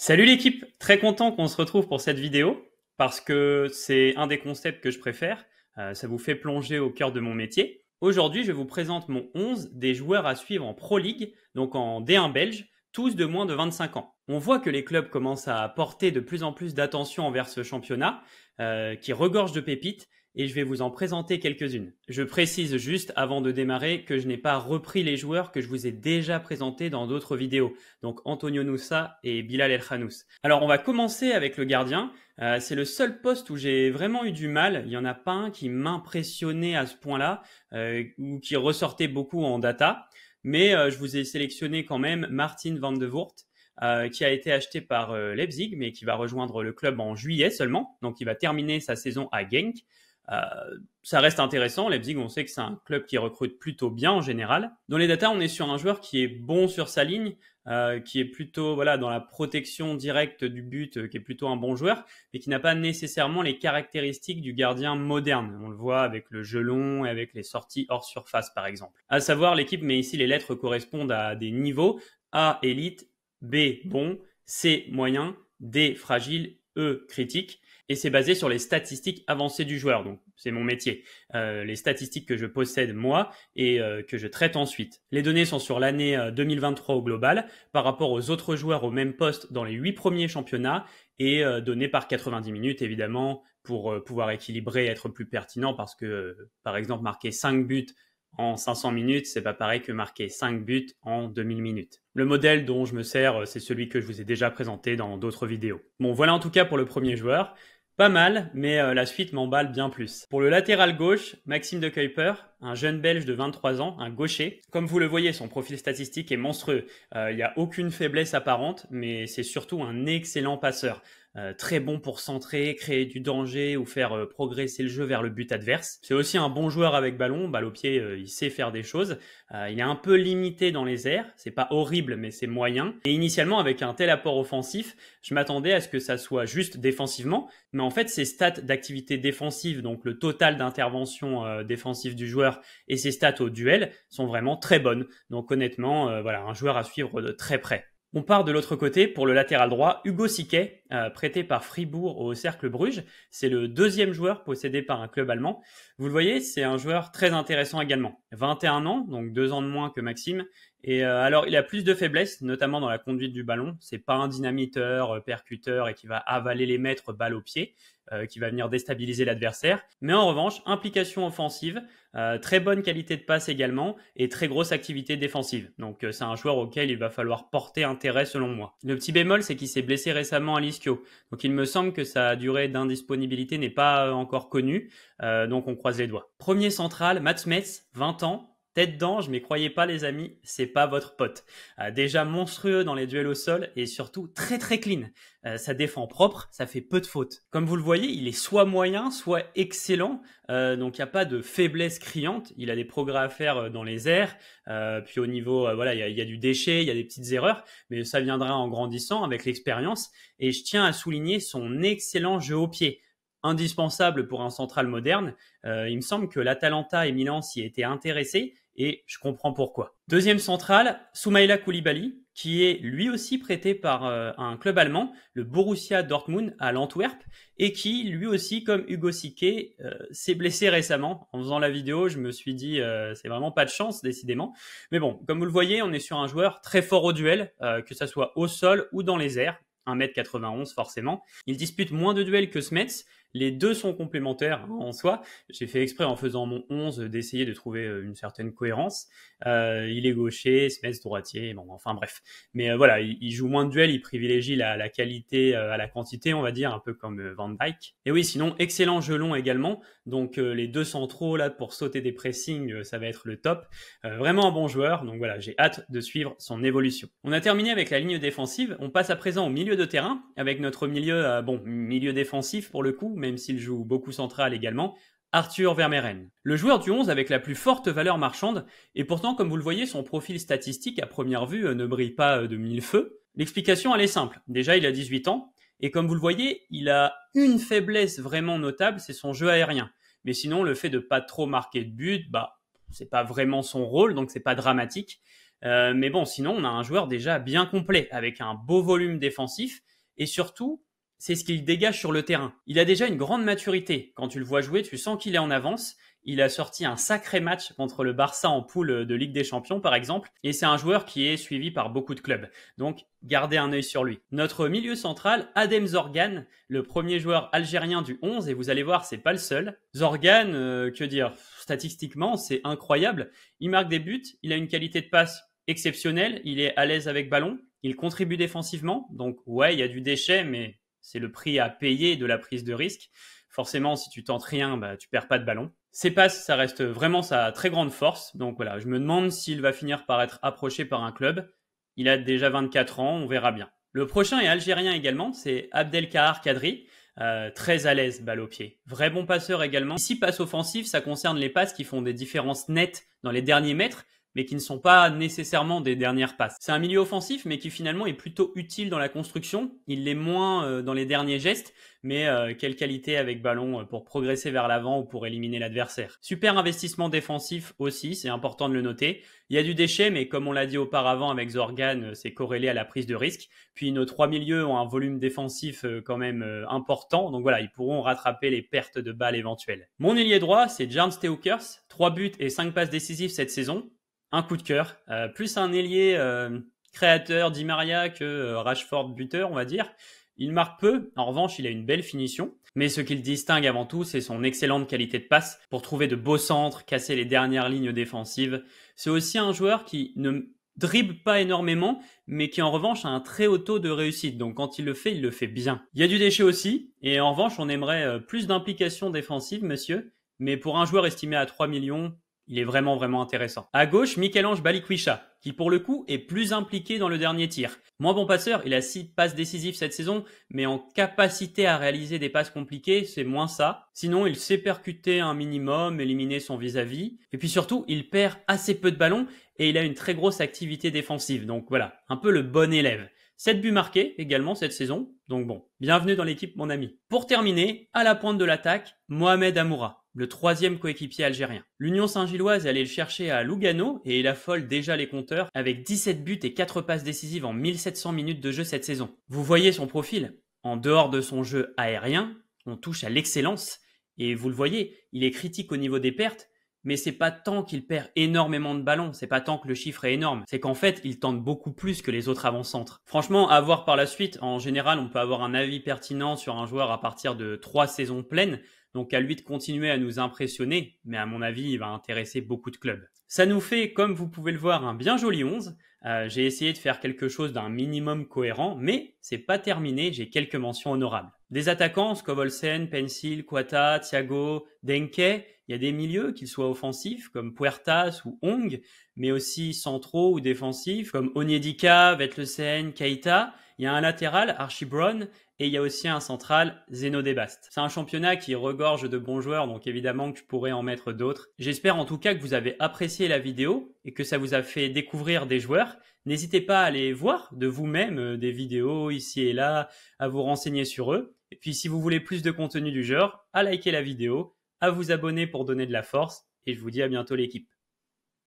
Salut l'équipe, très content qu'on se retrouve pour cette vidéo parce que c'est un des concepts que je préfère, ça vous fait plonger au cœur de mon métier. Aujourd'hui, je vous présente mon 11 des joueurs à suivre en Pro League, donc en D1 belge, tous de moins de 25 ans. On voit que les clubs commencent à porter de plus en plus d'attention envers ce championnat qui regorge de pépites et je vais vous en présenter quelques-unes. Je précise juste avant de démarrer que je n'ai pas repris les joueurs que je vous ai déjà présentés dans d'autres vidéos, donc Antonio Nusa et Bilal El Khanous. Alors on va commencer avec le gardien. C'est le seul poste où j'ai vraiment eu du mal. Il n'y en a pas un qui m'impressionnait à ce point-là ou qui ressortait beaucoup en data. Mais je vous ai sélectionné quand même Martin van de Voort, qui a été acheté par Leipzig, mais qui va rejoindre le club en juillet seulement. Donc il va terminer sa saison à Genk. Ça reste intéressant. Leipzig, on sait que c'est un club qui recrute plutôt bien en général. Dans les datas, on est sur un joueur qui est bon sur sa ligne, qui est plutôt dans la protection directe du but, qui est plutôt un bon joueur, mais qui n'a pas nécessairement les caractéristiques du gardien moderne. On le voit avec le jeu long et avec les sorties hors surface, par exemple. À savoir, l'équipe met ici les lettres correspondent à des niveaux: A élite, B bon, C moyen, D fragile, E critique. Et c'est basé sur les statistiques avancées du joueur. Donc, c'est mon métier. Les statistiques que je possède moi et que je traite ensuite. Les données sont sur l'année 2023 au global par rapport aux autres joueurs au même poste dans les 8 premiers championnats et données par 90 minutes, évidemment, pour pouvoir équilibrer et être plus pertinent parce que, par exemple, marquer 5 buts en 500 minutes, c'est pas pareil que marquer 5 buts en 2000 minutes. Le modèle dont je me sers, c'est celui que je vous ai déjà présenté dans d'autres vidéos. Bon, voilà en tout cas pour le premier joueur. Pas mal, mais la suite m'emballe bien plus. Pour le latéral gauche, Maxime de Kuiper, un jeune Belge de 23 ans, un gaucher. Comme vous le voyez, son profil statistique est monstrueux. Il n'y a aucune faiblesse apparente, mais c'est surtout un excellent passeur. Très bon pour centrer, créer du danger ou faire progresser le jeu vers le but adverse. C'est aussi un bon joueur avec ballon, balle au pied, il sait faire des choses. Il est un peu limité dans les airs, c'est pas horrible mais c'est moyen. Et initialement avec un tel apport offensif, je m'attendais à ce que ça soit juste défensivement, mais en fait ses stats d'activité défensive, donc le total d'intervention défensive du joueur et ses stats au duel sont vraiment très bonnes. Donc honnêtement, un joueur à suivre de très près. On part de l'autre côté pour le latéral droit, Hugo Siquet, prêté par Fribourg au Cercle Bruges. C'est le deuxième joueur possédé par un club allemand. Vous le voyez, c'est un joueur très intéressant également. 21 ans, donc 2 ans de moins que Maxime. Et alors, il a plus de faiblesses, notamment dans la conduite du ballon. C'est pas un dynamiteur, percuteur et qui va avaler les mètres balle au pied, qui va venir déstabiliser l'adversaire. Mais en revanche, implication offensive, très bonne qualité de passe également et très grosse activité défensive. Donc c'est un joueur auquel il va falloir porter intérêt selon moi. Le petit bémol, c'est qu'il s'est blessé récemment à l'ischio. Donc il me semble que sa durée d'indisponibilité n'est pas encore connue. Donc on croise les doigts. Premier central, Mats Metz, 20 ans. Tête d'ange, mais croyez pas les amis, c'est pas votre pote. Déjà monstrueux dans les duels au sol et surtout très très clean. Ça défend propre, ça fait peu de fautes. Comme vous le voyez, il est soit moyen, soit excellent. Donc il n'y a pas de faiblesse criante. Il a des progrès à faire dans les airs. Puis au niveau, il y a du déchet, il y a des petites erreurs, mais ça viendra en grandissant avec l'expérience. Et je tiens à souligner son excellent jeu au pied. Indispensable pour un central moderne. Il me semble que l'Atalanta et Milan s'y étaient intéressés et je comprends pourquoi. Deuxième central, Soumaïla Koulibaly, qui est lui aussi prêté par un club allemand, le Borussia Dortmund à l'Antwerp, et qui lui aussi, comme Hugo Siquet, s'est blessé récemment. En faisant la vidéo, je me suis dit c'est vraiment pas de chance décidément. Mais bon, comme vous le voyez, on est sur un joueur très fort au duel, que ça soit au sol ou dans les airs. 1m91 forcément. Il dispute moins de duels que Smets. Les deux sont complémentaires en soi. J'ai fait exprès en faisant mon 11 d'essayer de trouver une certaine cohérence. Il est gaucher, Smets droitier, bon enfin bref. Mais il joue moins de duels, il privilégie la qualité à la quantité, on va dire, un peu comme Van Dijk. Et oui, sinon, excellent jeu long également. Donc les deux centraux là pour sauter des pressings, ça va être le top. Vraiment un bon joueur, donc voilà, j'ai hâte de suivre son évolution. On a terminé avec la ligne défensive, on passe à présent au milieu de terrain, avec notre milieu, milieu défensif pour le coup, même s'il joue beaucoup central également, Arthur Vermeeren. Le joueur du 11 avec la plus forte valeur marchande, et pourtant comme vous le voyez, son profil statistique à première vue ne brille pas de mille feux. L'explication elle est simple, déjà il a 18 ans, et comme vous le voyez, il a une faiblesse vraiment notable, c'est son jeu aérien. Mais sinon, le fait de pas trop marquer de but, c'est pas vraiment son rôle, donc c'est pas dramatique. Mais bon, sinon, on a un joueur déjà bien complet, avec un beau volume défensif, et surtout, c'est ce qu'il dégage sur le terrain. Il a déjà une grande maturité. Quand tu le vois jouer, tu sens qu'il est en avance. Il a sorti un sacré match contre le Barça en poule de Ligue des Champions, par exemple. Et c'est un joueur qui est suivi par beaucoup de clubs. Donc, gardez un œil sur lui. Notre milieu central, Adem Zorgan, le premier joueur algérien du 11. Et vous allez voir, c'est pas le seul. Zorgan, que dire, statistiquement, c'est incroyable. Il marque des buts. Il a une qualité de passe exceptionnelle. Il est à l'aise avec ballon. Il contribue défensivement. Donc, ouais, il y a du déchet, mais c'est le prix à payer de la prise de risque. Forcément, si tu tentes rien, tu perds pas de ballon. Ses passes, ça reste vraiment sa très grande force. Donc voilà, je me demande s'il va finir par être approché par un club. Il a déjà 24 ans, on verra bien. Le prochain est algérien également, c'est Abdelkahar Kadri. Très à l'aise, balle au pied. Vrai bon passeur également. Ici, passe offensive, ça concerne les passes qui font des différences nettes dans les derniers mètres, mais qui ne sont pas nécessairement des dernières passes. C'est un milieu offensif, mais qui finalement est plutôt utile dans la construction. Il l'est moins dans les derniers gestes, mais quelle qualité avec ballon pour progresser vers l'avant ou pour éliminer l'adversaire. Super investissement défensif aussi, c'est important de le noter. Il y a du déchet, mais comme on l'a dit auparavant avec Zorgan, c'est corrélé à la prise de risque. Puis nos trois milieux ont un volume défensif quand même important, donc voilà, ils pourront rattraper les pertes de balles éventuelles. Mon ailier droit, c'est Jarn Steukers, 3 buts et 5 passes décisives cette saison. Un coup de cœur, plus un ailier créateur Di Maria que Rashford buteur, on va dire. Il marque peu, en revanche, il a une belle finition. Mais ce qui le distingue avant tout, c'est son excellente qualité de passe pour trouver de beaux centres, casser les dernières lignes défensives. C'est aussi un joueur qui ne dribble pas énormément, mais qui en revanche a un très haut taux de réussite. Donc quand il le fait bien. Il y a du déchet aussi, et en revanche, on aimerait plus d'implication défensive, monsieur. Mais pour un joueur estimé à 3 millions, il est vraiment, vraiment intéressant. À gauche, Michel-Ange Balikwisha, qui pour le coup est plus impliqué dans le dernier tir. Moins bon passeur, il a 6 passes décisives cette saison, mais en capacité à réaliser des passes compliquées, c'est moins ça. Sinon, il sait percuter un minimum, éliminer son vis-à-vis. Et puis surtout, il perd assez peu de ballons et il a une très grosse activité défensive. Donc voilà, un peu le bon élève. 7 buts marqués également cette saison, donc bon, bienvenue dans l'équipe mon ami. Pour terminer, à la pointe de l'attaque, Mohamed Amoura, le troisième coéquipier algérien. L'Union Saint-Gilloise est allée le chercher à Lugano et il affole déjà les compteurs avec 17 buts et 4 passes décisives en 1700 minutes de jeu cette saison. Vous voyez son profil, en dehors de son jeu aérien, on touche à l'excellence et vous le voyez, il est critique au niveau des pertes, mais c'est pas tant qu'il perd énormément de ballons, c'est pas tant que le chiffre est énorme, c'est qu'en fait, il tente beaucoup plus que les autres avant-centres. Franchement, à voir par la suite, en général, on peut avoir un avis pertinent sur un joueur à partir de 3 saisons pleines, donc à lui de continuer à nous impressionner, mais à mon avis, il va intéresser beaucoup de clubs. Ça nous fait, comme vous pouvez le voir, un bien joli 11. J'ai essayé de faire quelque chose d'un minimum cohérent, mais c'est pas terminé, j'ai quelques mentions honorables. Des attaquants, Scovolsen, Pencil, Quata, Thiago, Denke. Il y a des milieux, qu'ils soient offensifs, comme Puertas ou Hong, mais aussi centraux ou défensifs, comme Onyedika, Vetlesen, Keita. Il y a un latéral, Archie Brown, et il y a aussi un central, Zeno Debast. C'est un championnat qui regorge de bons joueurs, donc évidemment que je pourrais en mettre d'autres. J'espère en tout cas que vous avez apprécié la vidéo et que ça vous a fait découvrir des joueurs. N'hésitez pas à aller voir de vous-même des vidéos ici et là, à vous renseigner sur eux. Et puis si vous voulez plus de contenu du genre, à liker la vidéo, à vous abonner pour donner de la force, et je vous dis à bientôt l'équipe.